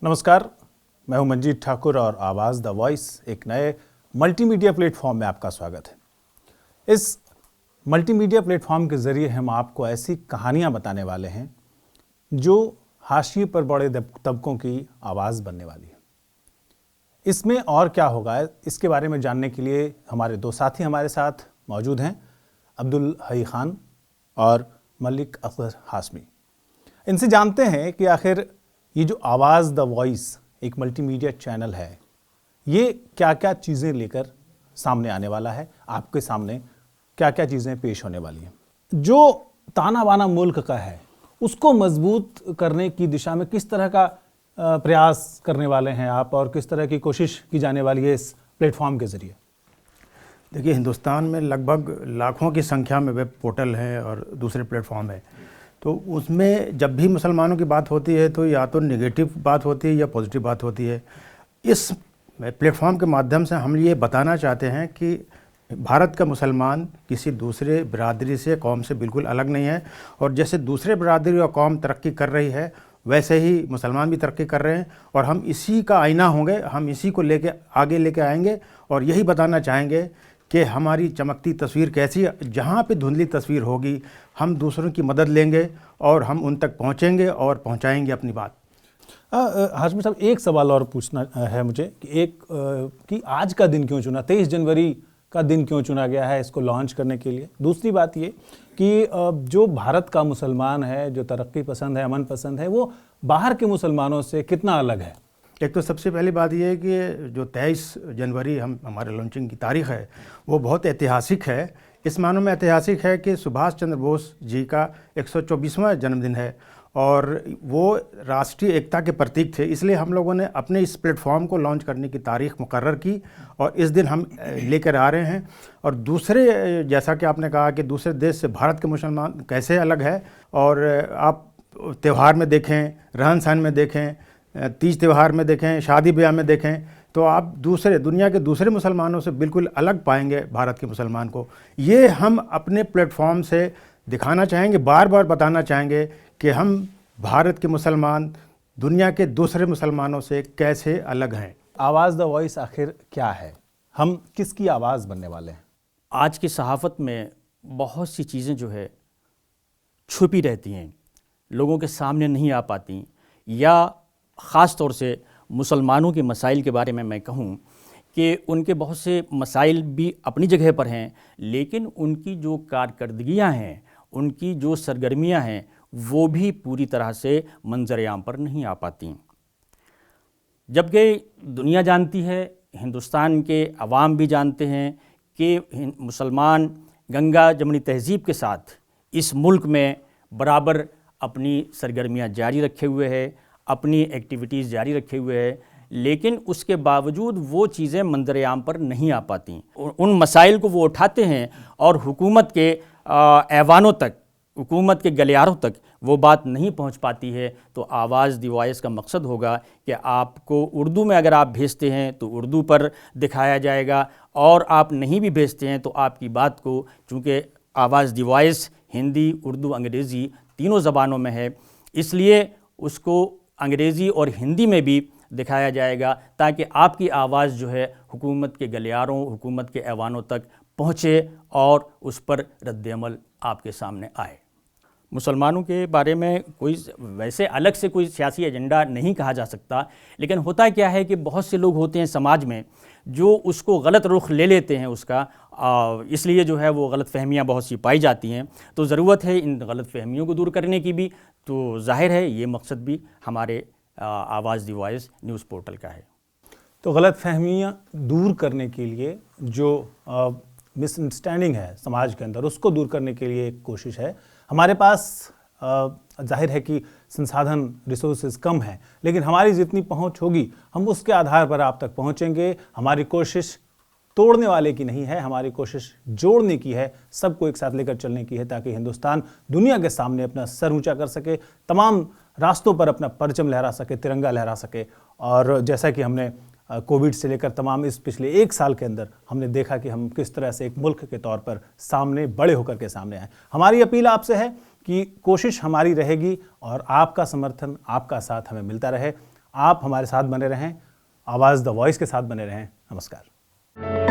नमस्कार, मैं हूं मंजीत ठाकुर और आवाज़ द वॉइस एक नए मल्टीमीडिया प्लेटफॉर्म में आपका स्वागत है। इस मल्टीमीडिया प्लेटफॉर्म के ज़रिए हम आपको ऐसी कहानियां बताने वाले हैं जो हाशिए पर बड़े तबकों की आवाज़ बनने वाली है। इसमें और क्या होगा, इसके बारे में जानने के लिए हमारे दो साथी हमारे साथ मौजूद हैं, अब्दुल हई खान और मलिक अख्तर हाशमी। इनसे जानते हैं कि आखिर ये जो आवाज़ द वॉइस एक मल्टीमीडिया चैनल है, ये क्या क्या चीज़ें लेकर सामने आने वाला है, आपके सामने क्या क्या चीज़ें पेश होने वाली हैं। जो ताना बाना मुल्क का है उसको मजबूत करने की दिशा में किस तरह का प्रयास करने वाले हैं आप, और किस तरह की कोशिश की जाने वाली है इस प्लेटफॉर्म के ज़रिए? देखिए, हिंदुस्तान में लगभग लाखों की संख्या में वेब पोर्टल हैं और दूसरे प्लेटफॉर्म हैं। तो उसमें जब भी मुसलमानों की बात होती है तो या तो नेगेटिव बात होती है या पॉजिटिव बात होती है। इस प्लेटफॉर्म के माध्यम से हम ये बताना चाहते हैं कि भारत का मुसलमान किसी दूसरे बिरादरी से, कौम से बिल्कुल अलग नहीं है, और जैसे दूसरे बिरादरी और कौम तरक्की कर रही है वैसे ही मुसलमान भी तरक्की कर रहे हैं, और हम इसी का आईना होंगे, हम इसी को लेके आगे लेके आएंगे और यही बताना चाहेंगे कि हमारी चमकती तस्वीर कैसी है। जहाँ पे धुंधली तस्वीर होगी हम दूसरों की मदद लेंगे और हम उन तक पहुँचेंगे और पहुँचाएंगे अपनी बात। हाशमी साहब, एक सवाल और पूछना है मुझे कि आज का दिन क्यों चुना, 23 जनवरी का दिन क्यों चुना गया है इसको लॉन्च करने के लिए? दूसरी बात ये कि जो भारत का मुसलमान है, जो तरक्की पसंद है, अमन पसंद है, वो बाहर के मुसलमानों से कितना अलग है? एक तो सबसे पहली बात यह है कि जो 23 जनवरी हमारे लॉन्चिंग की तारीख़ है वो बहुत ऐतिहासिक है। इस मानों में ऐतिहासिक है कि सुभाष चंद्र बोस जी का 124वां जन्मदिन है और वो राष्ट्रीय एकता के प्रतीक थे। इसलिए हम लोगों ने अपने इस प्लेटफॉर्म को लॉन्च करने की तारीख़ मुकर्रर की और इस दिन हम लेकर आ रहे हैं। और दूसरे, जैसा कि आपने कहा कि दूसरे देश से भारत के मुसलमान कैसे अलग है, और आप त्यौहार में देखें, रहन सहन में देखें, तीज त्यौहार में देखें, शादी ब्याह में देखें, तो आप दूसरे दुनिया के दूसरे मुसलमानों से बिल्कुल अलग पाएंगे भारत के मुसलमान को। ये हम अपने प्लेटफॉर्म से दिखाना चाहेंगे, बार बार बताना चाहेंगे कि हम भारत के मुसलमान दुनिया के दूसरे मुसलमानों से कैसे अलग हैं। आवाज़ द वॉइस आखिर क्या है, हम किसकी आवाज़ बनने वाले हैं? आज की सहाफ़त में बहुत सी चीज़ें जो है छुपी रहती हैं, लोगों के सामने नहीं आ पाती, या ख़ास तौर से मुसलमानों के मसाइल के बारे में मैं कहूँ कि उनके बहुत से मसाइल भी अपनी जगह पर हैं, लेकिन उनकी जो कारकर्दगियाँ हैं, उनकी जो सरगर्मियाँ हैं, वो भी पूरी तरह से मंजर-ए-आम पर नहीं आ पाती। जबकि दुनिया जानती है, हिंदुस्तान के अवाम भी जानते हैं कि मुसलमान गंगा जमनी तहज़ीब के साथ इस मुल्क में बराबर अपनी सरगर्मियाँ जारी रखे हुए है, अपनी एक्टिविटीज़ जारी रखे हुए है, लेकिन उसके बावजूद वो चीज़ें मंजर-ए-आम पर नहीं आ पाती। उन मसाइल को वो उठाते हैं और हुकूमत के ऐवानों तक, हुकूमत के गलियारों तक वो बात नहीं पहुंच पाती है। तो आवाज़ द वॉइस का मकसद होगा कि आपको उर्दू में अगर आप भेजते हैं तो उर्दू पर दिखाया जाएगा, और आप नहीं भी भेजते हैं तो आपकी बात को, चूँकि आवाज़ द वॉइस हिंदी, उर्दू, अंग्रेज़ी तीनों ज़बानों में है, इसलिए उसको अंग्रेज़ी और हिंदी में भी दिखाया जाएगा ताकि आपकी आवाज़ जो है हुकूमत के गलियारों, हुकूमत के ऐवानों तक पहुँचे और उस पर रद्द-ए-अमल आपके सामने आए। मुसलमानों के बारे में कोई वैसे अलग से कोई सियासी एजेंडा नहीं कहा जा सकता, लेकिन होता क्या है कि बहुत से लोग होते हैं समाज में जो उसको गलत रुख ले लेते हैं उसका, इसलिए जो है वो गलत फहमियाँ बहुत सी पाई जाती हैं। तो ज़रूरत है इन गलत फहमियों को दूर करने की भी। तो जाहिर है ये मकसद भी हमारे आवाज़ द वॉइस न्यूज़ पोर्टल का है। तो गलत फहमियाँ दूर करने के लिए जो मिसअंडरस्टैंडिंग है समाज के अंदर, उसको दूर करने के लिए एक कोशिश है। हमारे पास जाहिर है कि संसाधन, रिसोर्सेज कम हैं, लेकिन हमारी जितनी पहुंच होगी हम उसके आधार पर आप तक पहुंचेंगे। हमारी कोशिश तोड़ने वाले की नहीं है, हमारी कोशिश जोड़ने की है, सबको एक साथ लेकर चलने की है, ताकि हिंदुस्तान दुनिया के सामने अपना सर ऊंचा कर सके, तमाम रास्तों पर अपना परचम लहरा सके, तिरंगा लहरा सके। और जैसा कि हमने कोविड से लेकर तमाम इस पिछले 1 साल के अंदर हमने देखा कि हम किस तरह से एक मुल्क के तौर पर सामने बड़े होकर के सामने आए। हमारी अपील आपसे है कि कोशिश हमारी रहेगी और आपका समर्थन, आपका साथ हमें मिलता रहे। आप हमारे साथ बने रहें, आवाज़ द वॉइस के साथ बने रहें। नमस्कार।